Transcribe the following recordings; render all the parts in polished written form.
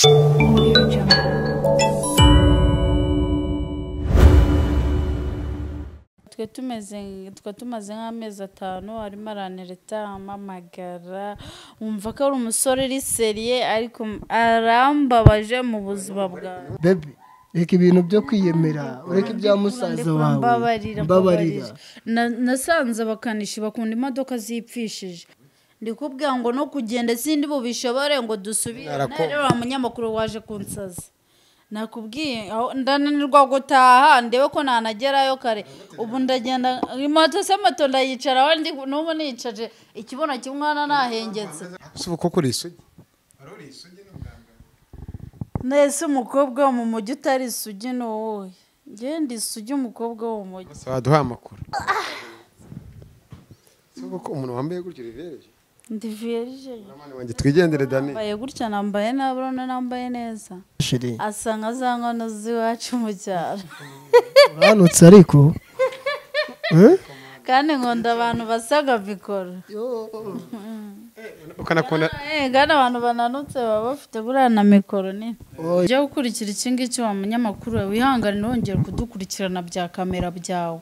Audio Jungle. Twe tumaze nk'amezi 5 arimo arantereta amamagara umva ko ari umusore uri seriye ariko arambabaje mu buzima bwawe. Baby reka ibintu byo kwiyemera ureke ibya musaza wawe mbabarira. Nasanze abakanishi bakunda imodoka zipfishije ndikubwira ngo no kugenda sindi bubishobore ngo dusubire. Rero umunyamakuru waje kunsaza nakubwiye ndananirwa gutaha ndebe ko nanagerayo kare ubu ndagenda imoto se moto ndayicara ndi nubu nicaje ikibono kimwana nahengetse. Suko kuri isugi arori isugi n'ubwanga nese umukobwa wo mu mujyi utari isugi no ngende isugi umukobwa wo mu mujyi baduha amakuru. Suko ko umuntu wambaye gutyo rivereje ndi vierge namane wanjye twigendere Dani baye gutya nambaye nabrona nambaye neza shiri asanga zankono ziwacu mu cyaro uranutse ariko kandi nkunda abantu basaga bikora ukanakunda gana abantu bananutse baba bafite burana mikoro ni je gukurikira ikingi cyo umunyamakuru wihangane nongera kudukurikirana bya kamera byawe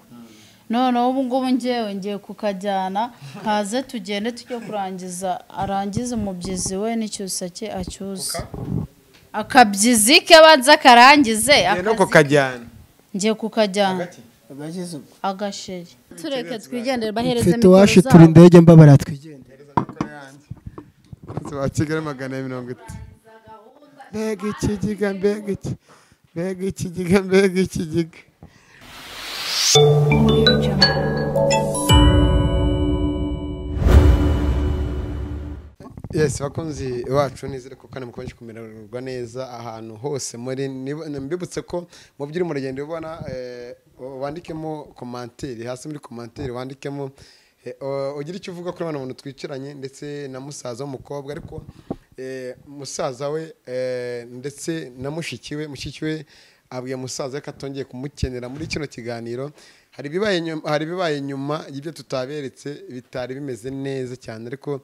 none ubu ngubu ngiye kukajyana haze tugende tujye kurangiza arangiza umubyizi we n'icyusake acyuza akabyizike banza karangize no kukajyana ngiye kukajyana agasheri tureke twigendere bahereza mfite washitura indege mbabara twigendere wa Kigali 150 mbega ikigiga mbega ikigiga Audio Jungle. Yes bakunzi wacu nizere ko kandi mukomeje kumererwa neza ahantu hose muri mbibutse ko mu byiri mu rugendo ubona wandikemo commentaire hasi muri commentaire wandikemo ugira icyo uvuga kuri bano bantu twiciranye ndetse na musaza w'umukobwa ariko musaza we ndetse na mushiki we abwiye musaza ko atongeye kumukenera muri kino kiganiro. Hari bibaye nyuma y'ibyo tutaberetse bitari bimeze neza cyane ariko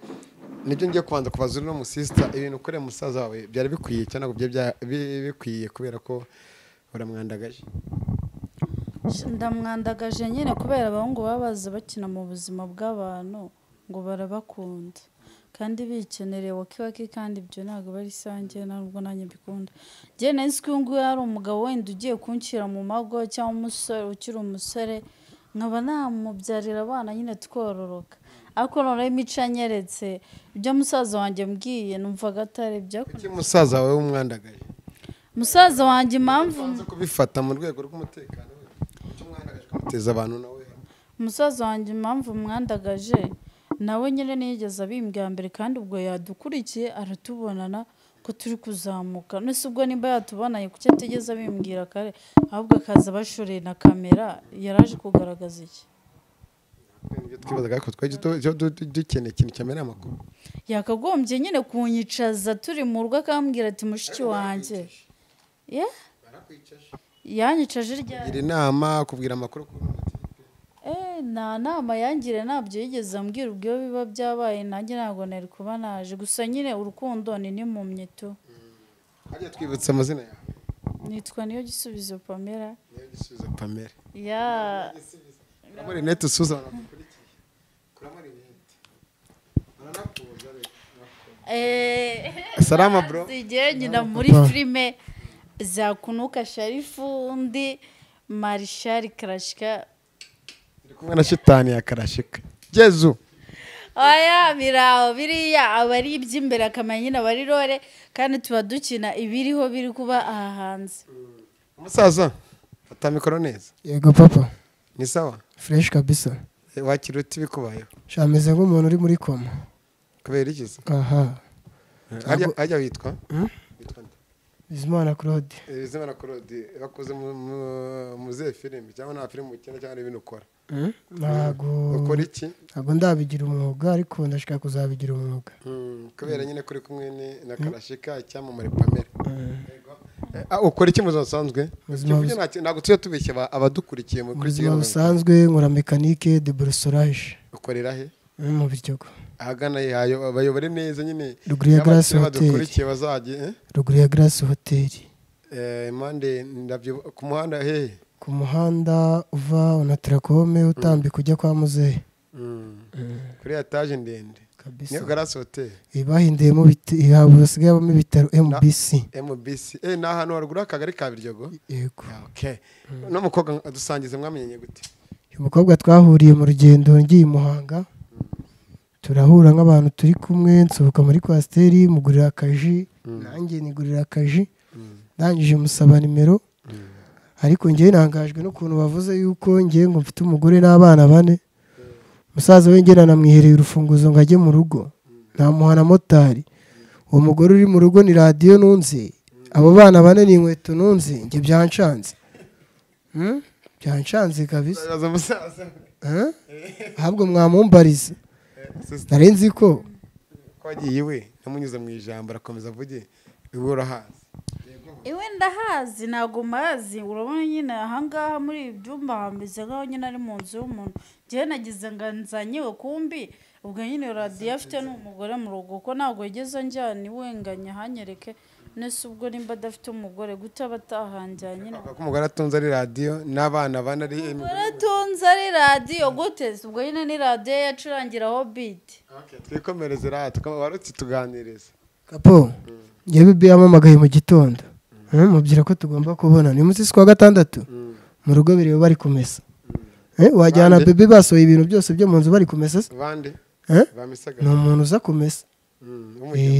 nibyo ngiye kubanza kubaza no mu sister ibintu ukore musaza wawe byari bikwiye cyane ngo bikwiye kubera ko uramwandagaje. Ndamwandagaje nyine kubera abahungu babaza bakina mu buzima bw'abantu ngo barabakunda kandi bikenereye wakiwaki kandi ibyo ntago bari sange nubwo nanye bikunda. Je nzi ko ngo yari umugabo wenda ugiye kunshyira mu mago cyangwa umusore ukiri umusore nkaba namubyarira abana nyine twororoka ariko none imico anyeretse ibyo musaza wanjye mbwiye numvaga atari byo. Kuki musaza wawe umwandagaje? Musaza wanjye impamvu kubifata mu rwego rw'umutekano cyo mwandagaje kumuteza abantu nawe. Musaza wanjye impamvu mwandagaje nawe nyine nigeze abimbwa mbere kandi ubwo yadukurikiye aratubonana ko turi kuzamuka nese ubwo nimba yatubanaye kuki ategeze abimbwira kare ahubwo akaza bashoreye na kamera yaraje kugaragaza iki. Twibazaga ko dukeneye ikintu cyamera amakuru yakagombye nyine kunyicaza turi mu rugo akambwira ati mushiki wanjye yanyicaje ryari inama kubwira amakuru nta nama yangire nabyo yigeze ambwira ubwo biba byabaye nanjye ntabwo nari kuba naje gusa nyine urukundo ni n'impumyi tu. Hajya twibutse amazina yawe. Nitwa Niyo Gisubizo Pamela. Niyo Gisubizo Pamela. Ya muri net usuza banakurikiye kuramari net baranakuza salama bro sije nyina muri filme za Kunuka Sharifu ndi Marshal Karashika kumwe na shitani ya Karashika Jezu aya biraho biriya abari iby'imbere akamanyina bari rore kandi tuba dukina ibiriho biri kuba aha hanze. Umusaza fata mikoro neza. Yego papa Ni sawa fresh kabisa wakiruti bikubayeho shameze nk'umuntu uri muri koma kubera ikiza. aha ajya witwa Bizimana Claude. Bizimana Claude bakoze mu ze filime cyangwa na filime ukina cyangwa ibintu ukora. Ntago ukora iki? Ntago ndabigira umwuga ariko ndashaka kuzabigira umwuga. Kubera nyine kuri kumwe na Karashika cyangwa muri Pamela. Ukora iki muzo sanzwe? Ntago tuye tubeshya abadukurikiye mu kuri kiganiro. Sanzwe nkora mécanique de brossage. Ukorera he? Mu Biryogo. ahagana yayo bayobore neza nyine ruguru ya Grace Hotel badukurikiye bazajye ruguru ya Grace Hotel impande ndabyo ku muhanda hehe ku muhanda uva Onatracome utambika ujya kwa muzehe kuri etage ndende niyo Grace Hotel ibahindiyemo habusigayemo ibitaro MBC ni ahantu haruguru akagari ka Biryogo yego okay n'umukobwa dusangize mwamenye gute uyu mukobwa twahuriye mu rugendo ngiye Muhanga turahura nk'abantu turi kumwe nsohoka muri kwasteri mugurira akaji nanjye nigurira akaji ndangije musaba nimero ariko ngiye nangajwe n'ukuntu bavuze yuko ngiye ngo mfite umugore n'abana 4 musaza we ngena namwihereye urufunguzo ngo ajye mu rugo namuhana motari uwo mugore uri mu rugo ni radio nunze abo bana 4 ni inkweto nunze nge byancanze byancanze kabisa ahubwo mwamumbarize narenzi ko kwagiye we namunyuze mu ijambo arakomeza avuge iwe urahazi iwe ndahazi ntago mazi urabona nyine ahangaha muri ibyumba hameze nkaho nyine ari mu nzu y'umuntu ngiye nagize ngo nzanyiwe kumbi ubwo nyine radio afite n'umugore mu rugo ko ntago yigeze njyana iwenganya hanyereke nese ubwo nimba adafite umugore guta batahanjyanye nyine ko umugore atunze ari radio n'abana 4 ari atunze ari radio guteze ubwo nyine ni radio yacurangiraho beat twikomereze rata warutse tuganiriza kapo ngiye bibi yamamagaye mu gitondo mubwira ko tugomba kubona ni munsi kwa gatandatu mu rugo bireba bari kumesa wajyana bebe basohoye ibintu byose byo mu nzu bari kumesa bande bamisaga ni umuntu uza kumesa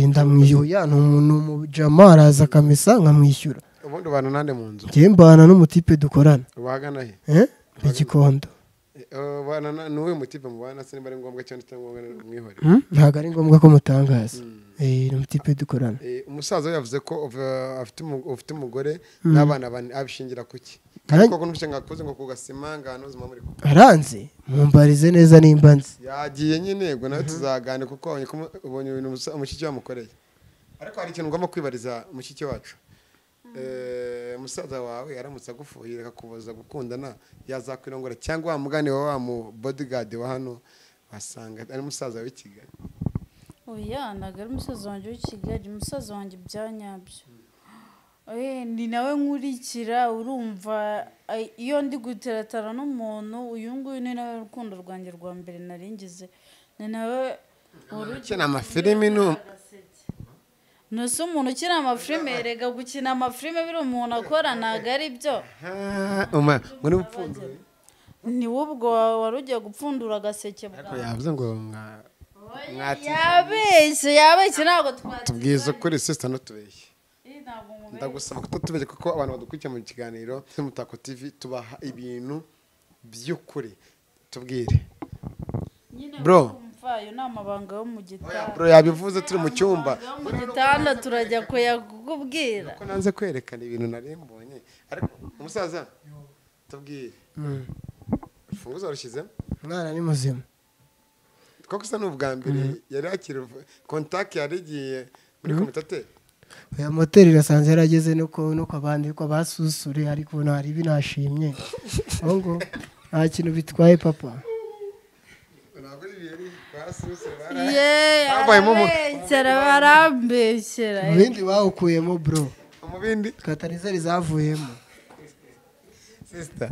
ndamwiyuya ni umuntu mu jama araza akamesa nkamwishyura ubundi bana nande mu nzu ngiye mbana n'umutipe dukorana ubagana he igikondo bana nuwe mutipe mubana se nimba ari ngombwa cyane cyangwa mwihore ntago ari ngombwa ko mutangaza ni umutipe dukorana umusaza yavuze ko ufite umugore n'abana 4 abishingira kuki ariko ko nufite ngakoze ngo kugasima ngano zima muri aranze mumbarize neza nimba nzi yagiye nyine ngo nawe tuzagane kuko ubonye ibintu umushiki wamukoreye ariko hari ikintu ngomba kwibariza umushiki wacu umusaza wawe yaramutse agufuhira akakubuza gukundana yazakwirongora cyangwa wamugane wa mu bodyguard wa hano wasanga ari umusaza w'i Kigali oya ntago ari umusaza wanjye w'i Kigali umusaza wanjye byanyabyo ni nawe nkurikira urumva iyo ndi guteratara n'umuntu uyu nguyu ni nawe rukundo rwanjye rwa mbere naringize ni nawe ukina amafilimi nose umuntu ukina amafilime rega gukina amafilime biri umuntu akora ntago ari byo muri upfunduye ni ubwo wari ugiye gupfundura agaseke bwawe yavuze ngo yabeshye ntabwo tubwiza kuri sister ntutubeshye ndagusaba kutubeshye kuko abantu badukurikiye mu kiganiro cy'Umutako TV tubaha ibintu by'ukuri tubwire bro ayo ni amabanga yo mu gitanda bro yabivuze turi mu cyumba mu gitanda turajya kuyakubwira ko nanze kwerekana ibintu nari mbonye ariko umusaza tubwire urufunguzo warushyizemo mwana ni muzima koko usa n'ubwa mbere yari akiri contact yarigiye muri komitateur oya moteri irasanze yarageze nuko abandi ko basusure ariko ntari binashimye ahubwo nta kintu bitwaye papa barambeshyera mu bindi bawukuyemo bro mu bindi katarizari zavuyemo sister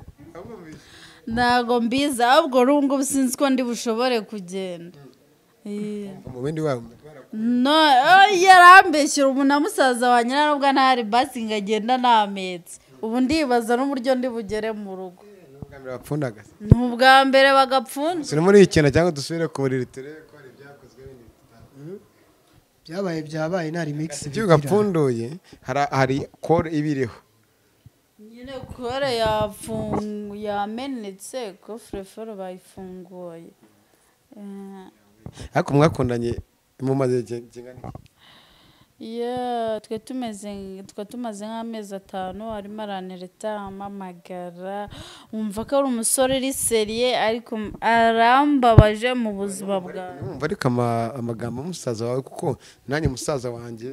ntago mbizi ahubwo rungu sinzi ko ndi bushobore kugenda mu bindi wabo yarambeshyira umuntu na musaza wa nyina nubwo ntari basi ngo agenda nametse ubu ndibaza n'uburyo ndi bugere mu rugo ni ubwa mbere bagapfunda suri muri iki kintu cyangwa dusubire ku buriri turebe ko hari ibyakozwe byabaye ntari mix ibyo gapfunduye hari kore ibiriho nyine kore yamenetse ko freforo bayifunguye ariko mwakundanye mu maze kingana twe tumaze nk'amezi 5 arimo arantereta amamagara wumva ko ari umusore uri seriye ariko arambabaje mu buzima bwawe wumva ariko amagambo y'umusaza wawe kuko nanjye musaza wanjye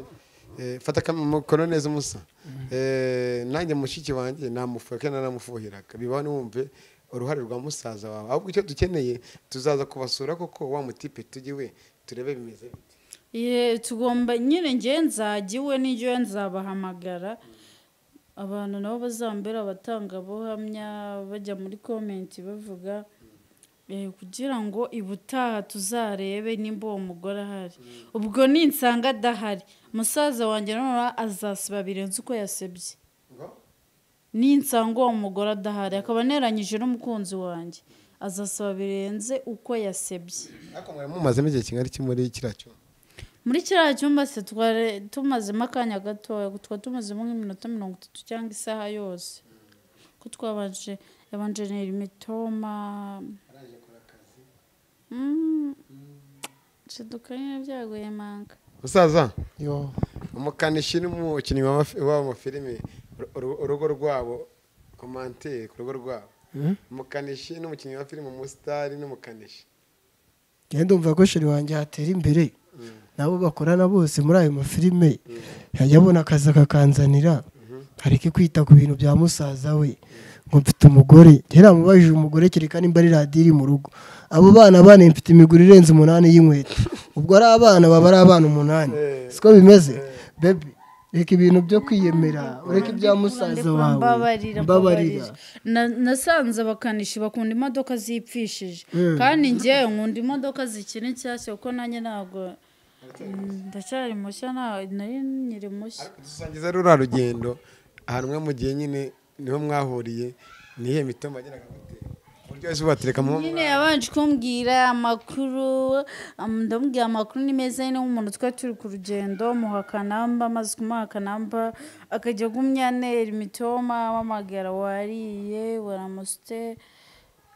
fata kamukoro neza umusa nanjye mushiki wanjye namufuye kandi nanamufuhiraga bibaho niwumve uruhare rwa musaza wawe ahubwo icyo dukeneye tuzaza kubasura koko wa mutipe tugiwe turebe bimeze bite. tugomba nyine njye nzajya iwe n'ijyo nzabahamagara abantu nabo bazambera abatangabuhamya bajya muri komenti bavuga kugira ngo ibutaha tuzarebe nimba uwo mugore ahari. Ubwo ninsanga adahari musaza wanjye noneho azasiba birenze uko yasebye. Ninsanga uwo mugore adahari akaba neranyije n'umukunzi wanjye azasaba birenze uko yasebye. Ariko mwari mumazemo igihe kingana iki muri kiriya cyumba? Muri kiriya cyumba se twari tumazemo akanya gatoya, twari tumazemo nk'iminota 30 cyangwa isaha yose. Ko yabanje imitoma shidukanye byaguye manga. Musaza yo umukanishi n'umukinnyi w'amafilime urugo rwabo komante ku rugo rwabo. Umukanishi n'umukinnyi wa filime umusitari n'umukanishi. ngende umva ko sheri wanjye hatera imbere nabo bakorana bose muri ayo mafilime yajya abona akazi akakanzanira hareke kwita ku bintu bya musaza we ngo mfite umugore yaramubajije umugore kereka nimba ari radiyo iri mu rugo abo bana bane mfite imiguru irenze 8 y'inkweto ubwo ari abana baba ari abana 8 siko bimeze baby reka ibintu byo kwiyemera ureke ibya musaza wawe mbabarira. Nasanze abakanishi bakunda imodoka zipfishije kandi njye nkunda imodoka zikiri nshyashya kuko nanjye ntabwo ndacyari mushya nari nyiri mushya. Dusangiza rura rugendo ahantu mwe mu gihe nyine niho mwahuriye nihe mitoma ageraga gute buryo wese batereka mu nyine yabanje kumbwira amakuru ndamubwira amakuru ni meza nyine nk'umuntu twari turi ku rugendo muhakanamba maze kumuhakanamba akajya gumyanera imitoma wamagara wariye waramusite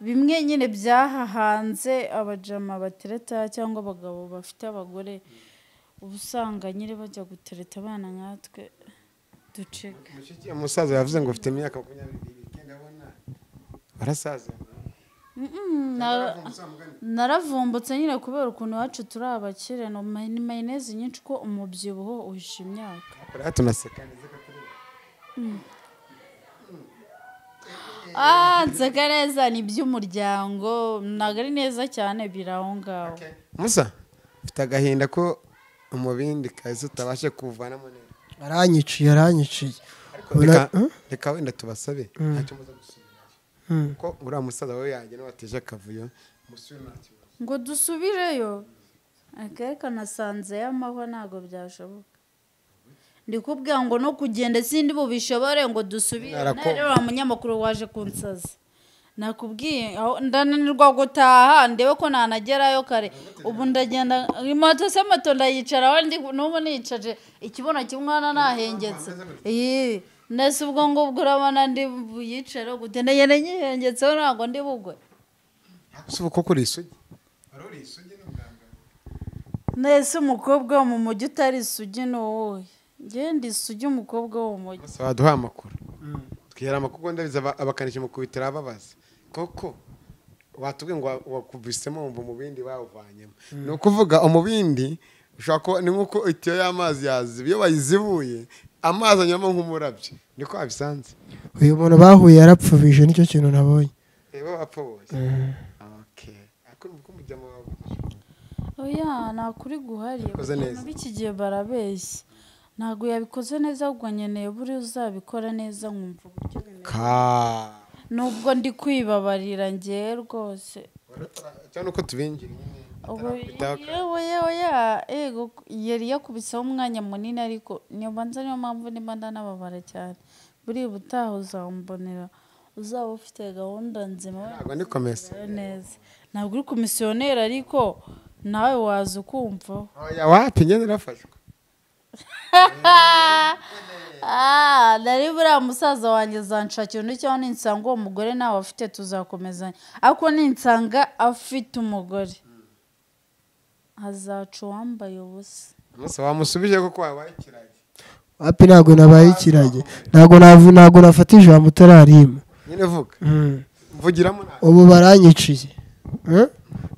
bimwe nyine byahahanze abajama batereta cyangwa abagabo bafite abagore ubusanga nyine bajya gutereta abana nkatwe duceka. Umusaza yavuze ngo ufite imyaka 22 ndabona barasaza. Naravumbutse nyine kubera ukuntu iwacu turi abakire no mayoneze nyinshi ko umubyibuho uhisha imyaka. Rero tunaseka neza nseka neza ni by'umuryango ntabwo ari neza cyane biraho ngaho. Musa ufite agahinda ko umubindi kazi utabashe kuvanamo neza. aranyiciye Reka wenda tubasabe ntacyo muza gusubira ko uriya musaza we yanjye n'abateje akavuyo musubire nta kibazo ngo dusubireyo akareka nasanze y'amahwa ntabwo byashoboka. Ndi kubwira ngo no kugenda sindi bubishobore ngo dusubire. Rero wa munyamakuru waje kunsaza nakubwiye ndananirwa gutaha ndebe ko nanagerayo kare ubu ndagenda moto se moto ndayicara ndi n'ubu nicaje ikibono kimwana nahengetse nese ubwo ngo urabona ndi yicaro gutenda yene nyihengetse ntabwo ndi bugwe suko ko kuri isugi arori isugi n'ubwanga nese umukobwa wo mu mujyi utari isugi n'uwowe ngende isugi umukobwa wo mu mujyi baduha amakuru twihera amakuru ndabiza abakanisha mu kubitira ababaza koko watubwiye ngo wakubisemo mu bindi bawuvanyemo ni ukuvuga umubindi ushaka ko ni nkuko itiyo y'amazi yaziba iyo bayizibuye amazi anyamo nk'umurabyo niko abisanze. uyu muntu bahuye yarapfubije nicyo kintu nabonye bapfuboye. Okay akuri uko mujya mu oya nakuri guhariye biki gihe barabeshya ntabwo yabikoze neza ahubwo nkeneye buri uzabikora neza nkumva uburyo bimeze nubwo ndi kwibabarira ngiye rwose cyane uko tubinjira ego yari yakubisaho umwanya munini ariko nibanza niyo mpamvu niba ndanababara cyane buri butaha uzambonera uzaba ufite gahunda nzima ntabwo ndi komisiyo neza ntabwo uri komisiyoneri ariko nawe waza ukumva wapi ngende rafashwe nari buriya musaza wanjye zanshakira undi cyangwa ninsanga uwo mugore nawe afite tuzakomezanya ariko ninsanga afite umugore hazaca uwambaye ubusa. Musa wamusubije kuko wabaye ikirage wapi ntabwo nabaye ikirage ntabwo nafata ijambo utararima nyine vuga mvugiramo ubu baranyiciye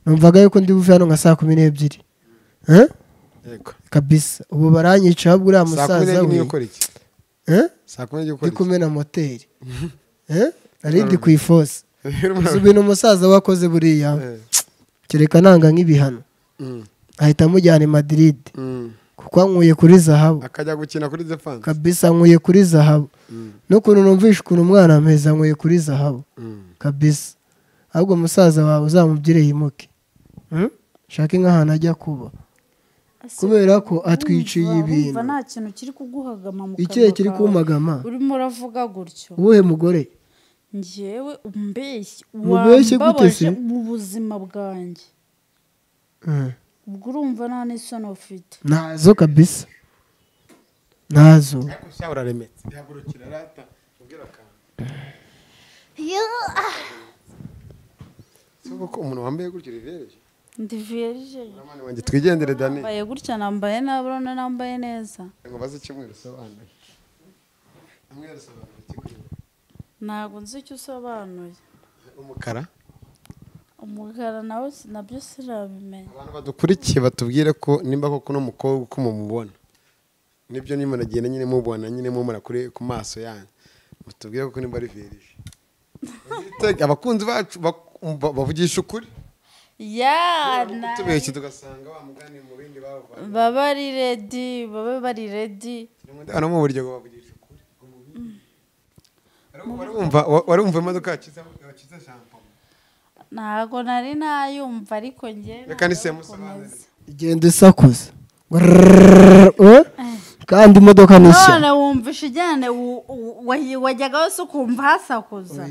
numvaga yuko ndi buve hano nka 12:00 yego kabisa ubu baranyica ahubwo uriya musaza we ndi kumena moteri nari ndi ku ifosi uzi ibintu umusaza wakoze buriya kereka nanga nk'ibihano ahita amujyana i Madrid kuko ankuye kuri zahabu akajya gukina kuri defense kabisa, ankuye kuri zahabu n'ukuntu numvishe ukuntu umwana ameze, ankuye kuri zahabu kabisa. ahubwo musaza wawe uzamubwire yimuke, shake nk'ahantu ajya kuba, kubera ko atwiciye ibintu. nta kintu kiri kuguhagama mu kanwa ikihe kiri kumagama? urimo uravuga gutyo. uwuhe mugore? njyewe umbeshye Mubeshye gute se? mu buzima bwanjye. ubwo urumva nta n'isoni ufite. Nazo kabisa, nazo. gusa uraremetse ihagurukira rata ubwira kandi ko umuntu wambaye gutyo rivereje ndi vierge namani wanjye twigendere Dani nambaye gutya, nambaye nabi, urabona nambaye neza. ngo baze icyumweru sobanuye amwe sobanuye kikuri ntabwo nzi icyo usobanuye. umukara nawe nabyo sirabimenya. abantu badukurikiye batubwire ko nimba koko no mukobwa uko mumubona nibyo nimba nagenda nyine mubona nyine mumara kuri ku maso yanyu, mutubwire ko nimba ari verije abakunzi bacu bavugisha ukuri tubeshye tugasanga wa mugani mu bindi baba ari ready, baba bari ready no mu buryo bwo bavugisha ukuri. warumva imodoka yakiza shampoo? ntago nari nayumva, ariko njye reka nisemusobanurire igenda isakuza kandi imodoka ni nshya. none wumvisha ijyane wajyaga wese ukumva hasakuza.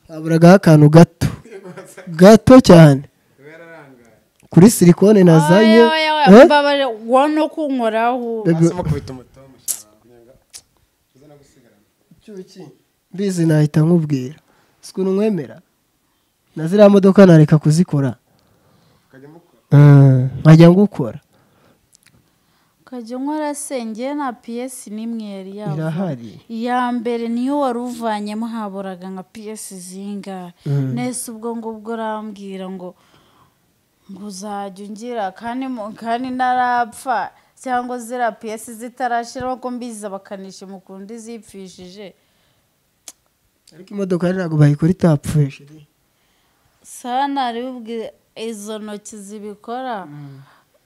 haburagaho akantu gato cyane kuri silikone nazanye. wono kunkoraho mbizi nahita nkubwira sikuntu nkwemera na ziriya modoka nareka kuzikora nkajya ngukora. ukajya nkora senge nta piyesi n'imwe yari yava. irahari iya mbere niyo wari uvanyemo haburaga nka piyesi zingahe. nese ubwo ngubwo urambwira ngo uzajya ungira kandi narapfa cyangwa ziriya piyesi zitarashiraho ko mbiza bakanisha mukundi zipfishije. ariko imodoka ntabwo bayikora itapfuye. sana aribwe izo ntoki zibikora.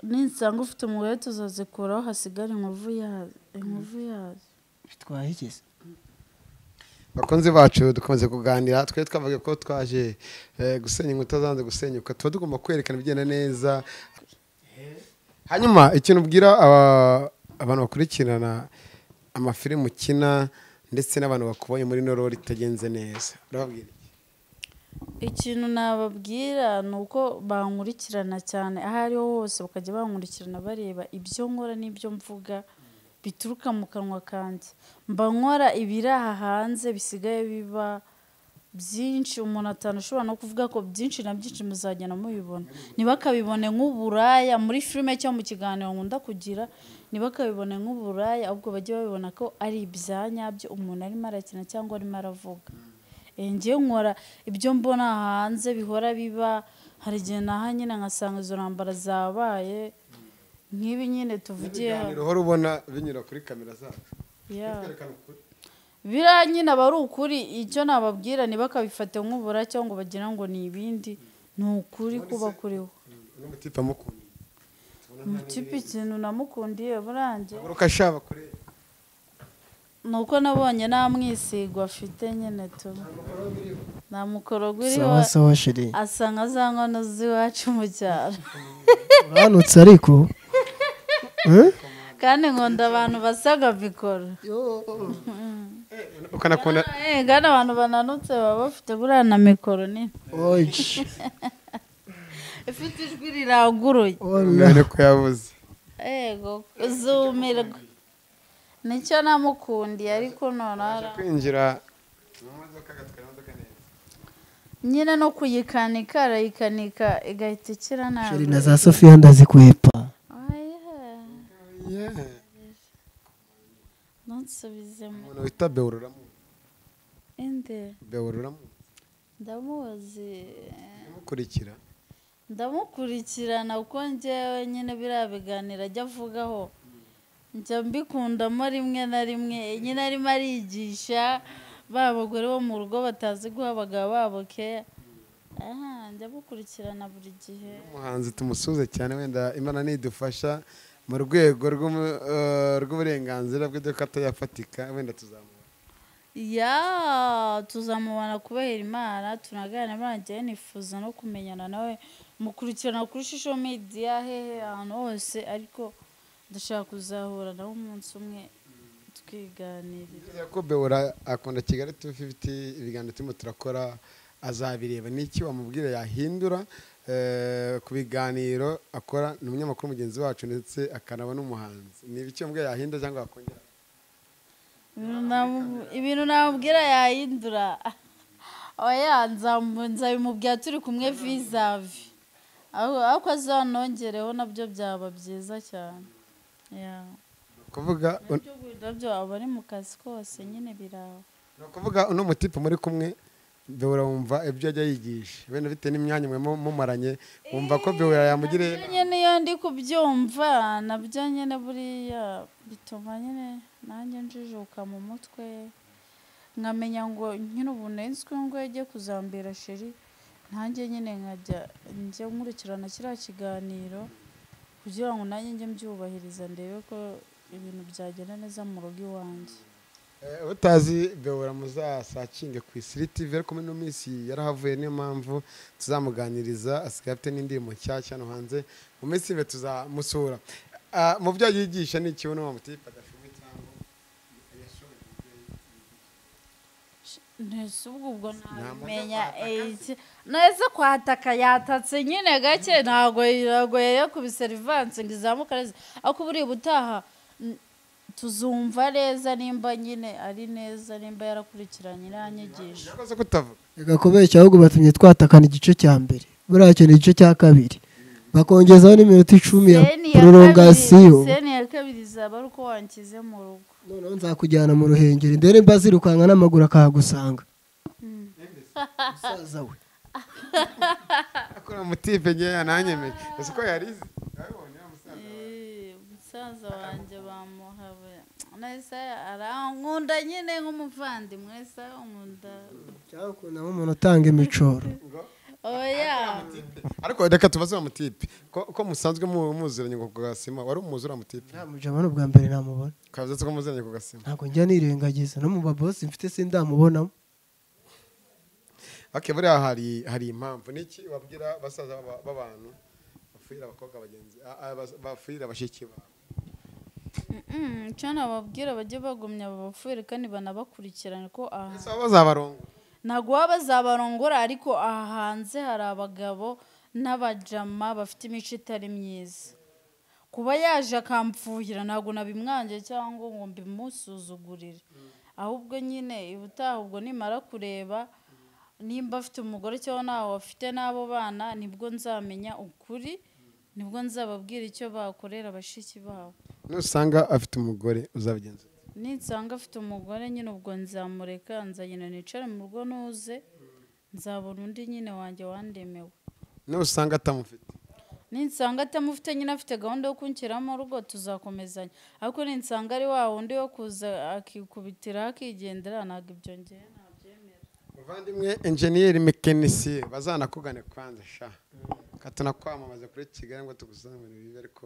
ninsanga ufite umugore tuzazikuraho hasigara inkovu yazo. bitwaye iki se? bakunzi bacu dukomeze kuganira, twe twavuga ko twaje gusenya inkuta zanze gusenyuka, tuba tugomba kwerekana ibigenda neza. hanyuma ikintu ubwira abantu bakurikirana amafilime ukina ndetse n'abantu bakubonye muri Nororo itagenze neza, urababwira ikintu nababwira ni uko bankurikirana cyane aho ariho hose, bakajya bankurikirana bareba ibyo nkora n'ibyo mvuga bituruka mu kanwa kanjye. mba nkora ibiri aha hanze bisigaye biba byinshi, umuntu atanashobora no kuvuga ko byinshi na byinshi muzagenda mubibona. ntibakabibone nk'uburaya muri filime cyangwa mu kiganiro nkunda kugira, ntibakabibone nk'uburaya, ahubwo bajye babibona ko ari ibyanyabyo umuntu arimo arakina cyangwa arimo aravuga. ngiye nkora ibyo mbona hanze bihora biba. hari igihe naha nyine nkasanga izo ntambara zabaye nk'ibi nyine tuvugiye hano. uhora ubona binyura kuri kamera zacu. biriya nyine aba ari ukuri. icyo nababwira ntibakabifate nk'ubura cyangwa ngo bagira ngo ni ibindi, ni ukuri kuba kuriho. umutipe ikintu namukundiye burangiye ni uko nabonye nta mwisigo afite nyine tu nta mukorogo uriho, asa nka za nkono z'iwacu mu cyaro. uranutse ariko kandi nkunda abantu basaga mikoro. kandi abantu bananutse baba bafite buriya na mikoro nini ifite ijwi riranguruye. ko yabuze yego zumirwa. nicyo namukundiye, ariko none kwinjira mu modoka agatwara imodoka neza nyine no kuyikanika arayikanika igahita ikira nabi. sheri na za Sofia ndazikwepa. nonsubizemo. umuntu wita Beururamu. inde Beururamu? ndamuzi. ndamukurikirana kuko njyewe nyine biriya biganiro ajya avugaho njya mbikundamo rimwe na rimwe. nyine arimo arigisha ba bagore bo mu rugo batazi guha abagabo babo keya. njya gukurikirana buri gihe. umuhanzi tumusuze cyane wenda Imana nidufasha mu rwego rw'uburenganzira bwe ko atayafatika wenda tuzamubona kubera Imana tunaganira banjye nifuza no kumenyana nawe mukurikirana kuri social media hehe ahantu hose ariko ndashaka kuzahura nawe umunsi umwe twiganirira. ko Beura akunda Kigali 250 ibiganiro turimo turakora azabireba n'iki wamubwira yahindura ku biganiro akora ni umunyamakuru mugenzi wacu ndetse akanaba n'umuhanzi ni ibiki wambwira yahindura cyangwa akongera ibintu namubwira yahindura nzabimubwira turi kumwe vizavi ariko azanongereho nabyo byaba byiza cyane. kuvuga nabyo aba ari mu kazi kose nyine biraho. ni ukuvuga uno mutipe muri kumwe Beura wumva ibyo ajya yigisha wenda bitewe n'imyanya mwe mumaranye wumva ko Beura yamugire nyine iyo ndi kubyumva nabyo nyine buriya bituma nyine nanjye njijuka mu mutwe nkamenya ngo nyine ubu nenzwe ngo yagiye kuzambera sheri nanjye nyine nkajya njya nkurikirana kiriya kiganiro kugira ngo nanjye njye mbyubahiriza ndebe ko ibintu byagenda neza mu rugo iwanjye. utazi Beura muzasacinge ku Isiri TV ariko muri no minsi yarahavuye niyo mpamvu tuzamuganiriza asigaye afite n'indirimbo nshyashya no hanze mu minsi ibe tuzamusura mu byo yigisha ni ikibuno wa mutipe agashoboye cyangwa ntese ubwo ntamenya neza kwataka yatatse nyine gake ntago yari ku biserivanse ngo izamuka neza ariko buriya ubutaha tuzumva neza nimba nyine ari neza nimba yarakurikiranye n'anyigisha. yakoze kutavuga gakobeye ahubwo batumye twatakana igice cya mbere buriya cyo ni igice cya kabiri bakongezaho n'iminota 10 ya prolongation. Seni ya kabiri izaba ari uko wankize mu rugo noneho nzakujyana mu ruhengeri ndere mbazirukanka n'amaguru akahagusanga musaza we akora mutipe ngeya nanyemeje ese ko yarize umusaza wanjye bamuhawe nese arankunda nyine nk'umuvandimwe se nkunda cyangwa ukunda nk'umuntu utanga imicoro. ariko reka tubaze wa mutipe ko musanzwe muziranye ku Gasima wari umuzura mutipe nta mujama bwa mbere namubona kavuze ko muziranye ku Gasima ntabwo njya nirengagiza no mu babosi mfite sindamubonamo. buriya hari impamvu niki wabwira basaza b'abantu bafurira abakobwa bagenzi bafurira bashiki babo cyane ababwira bajye bagumya babafurire kandi banabakurikirane ko bazabarongo ntabwo baba bazabarongora ariko aha hanze hari abagabo n'abajama bafite imico itari myiza kuba yaje akampfuhira ntabwo nabimwanjye cyangwa ngo mbimusuzugurire ahubwo nyine ubutaha ubwo nimara kureba nimba afite umugore cyangwa nawe afite n'abo bana nibwo nzamenya ukuri nibwo nzababwira icyo bakorera bashiki babo. nusanga afite umugore uzabigenza ninsanga afite umugore nyine ubwo nzamureka nzagenda nicare mu rugo nuze nzabona undi nyine wanjye wandemewe. nusanga atamufite ninsanga atamufite nyine afite gahunda yo kunshyiramo urugo tuzakomezanya ariko ninsanga ari wa wundi wo kuza akikubitira akigendera ntabwo ibyo ngewe nabyemera. muvandimwe enjeniyeri mekanisiye bazanakugane kwanza sha katuna kwamamaza kuri Kigali ngo tugusangane bibi ariko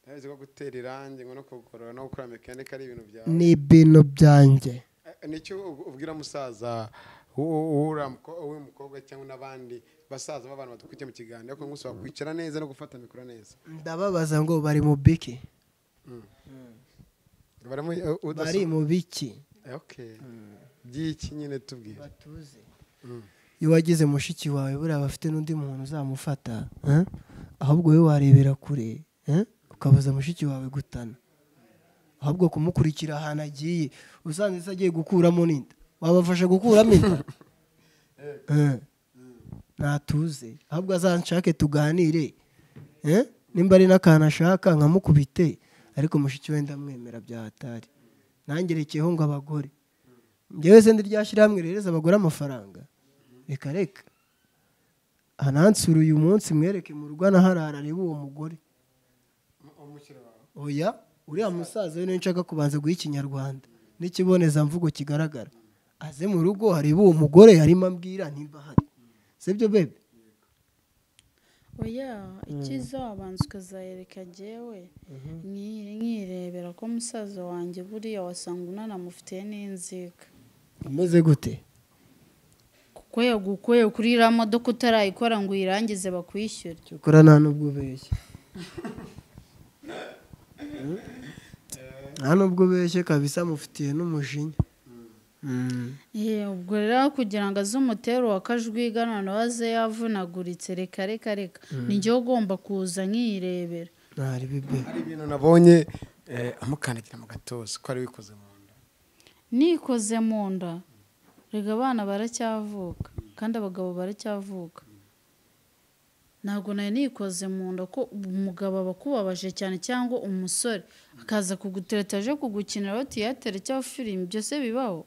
ntazi ko gutera irangi ngo no kugorora no gukora mekanika ari ibintu byawe ni ibintu byanjye. nicyo ubwira musaza w'umukobwa cyangwa n'abandi basaza b'abantu badukurikiye mu kiganiro ariko ngusaba kwicara neza no gufata mikoro neza ndababaza ngo bari mu biki bari mu biki by'iki nyine tubwire batuze. iyo wagize mushiki wawe buriya bafite n'undi muntu uzamufata ahubwo wowe warebera kure ukabuza mushiki wawe gutana ahubwo kumukurikira ahantu agiye usanze agiye gukuramo n'inda wabafasha gukuramo inda natuze ahubwo azanshake tuganire nimba ari n'akantu ashaka nkamukubite ariko mushiki we ndamwemera byahatari nangerekeyeho ngo abagore ngewe se ndiryashyirahamwe rereza abagore amafaranga reka reka anansura uyu munsi mwereke mu rugo anaharara arebe uwo mugore oya uriya musaza we niwe nshaka kubanza guha ikinyarwanda n'ikibonezamvugo kigaragara aze mu rugo harebe uwo mugore harimo ambwira nimba hari sibyo bebe? oya icyiza wabanza ukazayereka jyewe nkirebera ko musaza wanjye buriya wasanga unanamufitiye n'inzika. Umeze gute? kuko yagukuye kuri iriya modoka utarayikora ngo uyirangize bakwishyure. Cyokora nta n'ubwo ubeshye. Nta n'ubwo ubeshye kabisa, mufitiye n'umujinya. ubwo rero kugira ngo aze umutere wakajwiga noneho aze yavunaguritse reka ni njyewe ugomba kuza nkiyirebera. Ntari bibe. hari ibintu nabonye amukandagira mu gatuza ko ari wikoze mu nda. nikoze mu nda rega abana baracyavuka kandi abagabo baracyavuka. ntabwo nari nikoze mu nda ko umugabo aba akubabaje cyane cyangwa umusore akaza kugutereta aje kugukinira tiyatere cyangwa filime byose bibaho.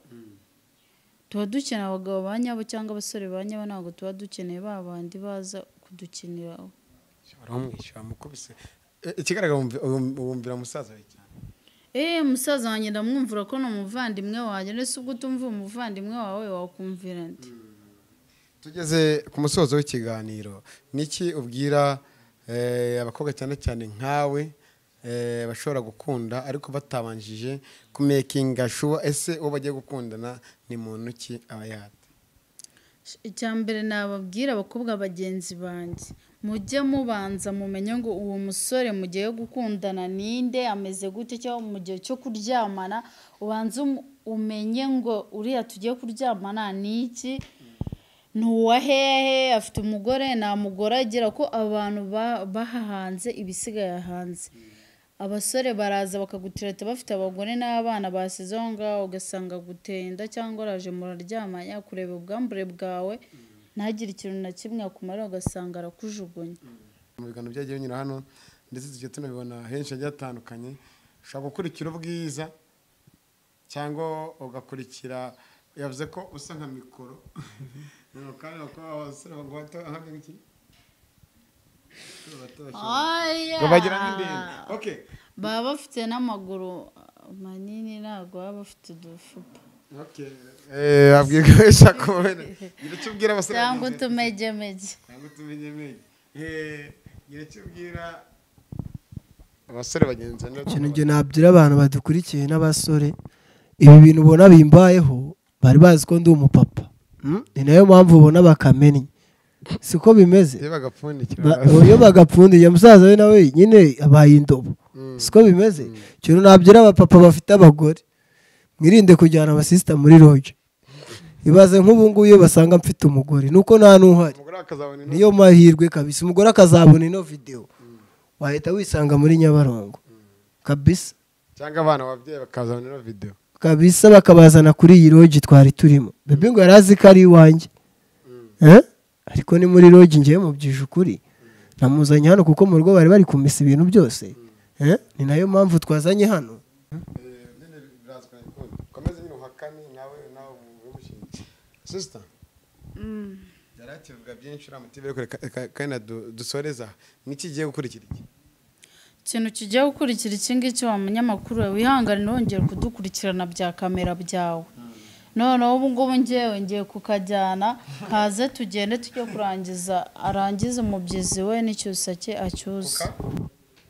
tuba dukeneye abagabo ba nyabo cyangwa abasore ba nyabo, ntabwo tuba dukeneye ba bandi baza kudukiniraho. baramwishyura mukubise ikigaragara wumvira musaza we cyane. musaza wanjye ndamwumvira ko ni umuvandimwe wanjye, ndetse ubwo utumva umuvandimwe wawe wakumvira ndi. tugeze ku musozo w'ikiganiro, niki ubwira abakobwa cyane cyane nkawe bashobora gukunda ariko batabanjije kumekinga sure ese uwo bagiye gukundana ni muntu ki aba yata? icya mbere nababwira abakobwa bagenzi banjye, mujye mubanza mumenye ngo uwo musore mugiye gukundana ninde, ameze gute, cyangwa mu gihe cyo kuryamana ubanze umenye ngo uriya tugiye kuryamana ni iki, ni uwa hehe, afite umugore nta mugore agira, ko abantu bahahanze ibisigaye hanze. abasore baraza bakagutirata bafite abagore n'abana basize aho ngaho, ugasanga gutenda cyangwa araje muraryamanya kureba ubwambure bwawe ntagire ikintu na kimwe akumara, ugasanga arakujugunya. mu biganiro byagiye binyura hano ndetse tujya tunabibona henshi hagiye hatandukanye, ushobora gukurikira ubwiza cyangwa ugakurikira, yavuze ko usa nka mikoro kandi bakaba abasore bato hamwe n'iki baba bafite n'amaguru manini, ntabwo baba bafite udufupa cyangwa utumegemege. abasore bagenzi ikintu njye nabwira abantu badukurikiye n'abasore, ibi bintu ubona bimbayeho bari bazi ko ndi umupapa, ni nayo mpamvu ubona bakamennye, siko bimeze. iyo bagapfundiye musaza we nawe nyine abaye indobo, siko bimeze. ikintu nabwira abapapa bafite abagore, mwirinde kujyana abasisita muri loge. ibaze nk'ubu ngubu iyo basanga mfite umugore nuko nta n'uhari, niyo mahirwe kabisa, umugore akazabona ino video wahita wisanga muri Nyabarongo kabisa, cyangwa abana babyeyi bakazabona ino video kabisa, bakabazana kuri iyi loge twari turimo. bebe ngo yarazi ko ari iwanjye, ariko ni muri loge ngiye mubyije ukuri, namuzanye hano kuko mu rugo bari bari kumisa ibintu byose, ni nayo mpamvu twazanye hano. sister yarakivuga byinshi uramutive kandi dusoreza niki giye gukurikira iki ikintu kigiye gukurikira iki ngiki wa munyamakuru we wihangane nongera kudukurikirana bya kamera byawe. noneho ubu ngubu ngiye kukajyana kaze tugende tujye kurangiza, arangize umubyizi we n'icyusa cye acyuza,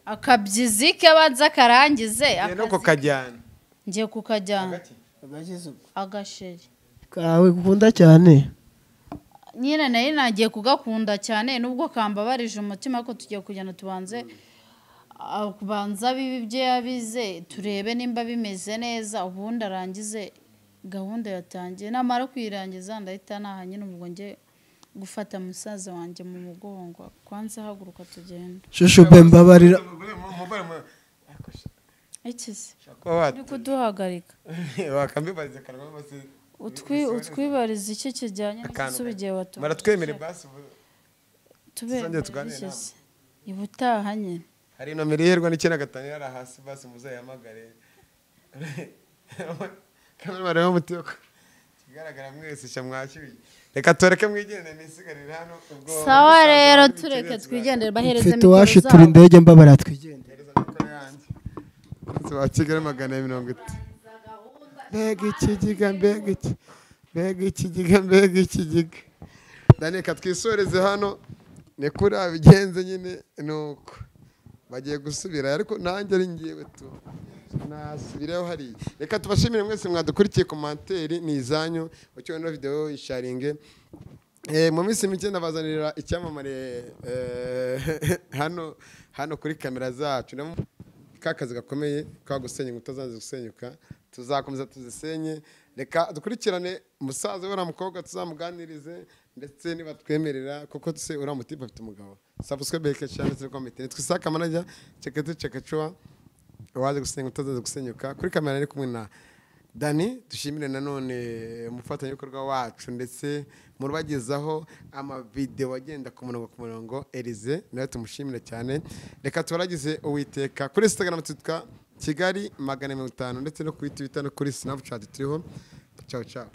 akabyizi ke banza akarangize ngiye kukajyana agasheri kawe gukunda cyane. nyine nayo nagiye kugakunda cyane nubwo kambabarije umutima ko tugiye kujyana tubanze kubanza bibi bye yabize turebe nimba bimeze neza, ubundi arangize gahunda yatangiye. namara kwirangiza ndahita naha nyine ubwo nge gufata musaza wanjye mu mugongo, kwanza haguruka tugenda. shusho bembabarira ikize uri kuduhagarika wakambibariza kanwa base utwibariza iki kijyanye n'isubigiye wato maratwemere basi tubenge tuganira ibutaha nyine. hari nomero yerwa n'ikena gatani yara hasi basi muzayamagare kamera bareba mutiko kigaragara mwese shamwakiri. reka toreke mwigendere nisigarire hano ubwo sawa rero tureke twigendere bahereze mikoro zabo mfite turi indege mbabara twigendere wa Kigali 150. mbega ikigiga Dani katwisoreze hano ni kuri abigenze nyine nuko bagiye gusubira ariko nanjye ari ngiyewe tu nasubireho hari reka tubashimire mwese mwadukurikiye komanteri ni izanyu ucyo no video isharinge mu minsi mike ndabazanira icyamamare hano kuri kamera zacu kakazi gakomeye ka gusenya utazaze gusenyuka tuzakomeza tuzisenye reka dukurikirane umusaza wera mukobwa tuzamuganirize ndetse niba twemerera kuko tuse uramutipa afite umugabo subscribe cyane ndetse comment twisaka manager cheke chwa waje gusenya utazaze gusenyuka kuri kamera ari kumwe na Dani dushimire nanone umufatanyabikorwa wacu ndetse murubagezaho ama video agenda ku murongo Elize nawe tumushimire cyane reka tubaragize Uwiteka kuri Instagram tutwa Kigali 550 ndetse no kuri Twitter no kuri Snapchat turiho ciao ciao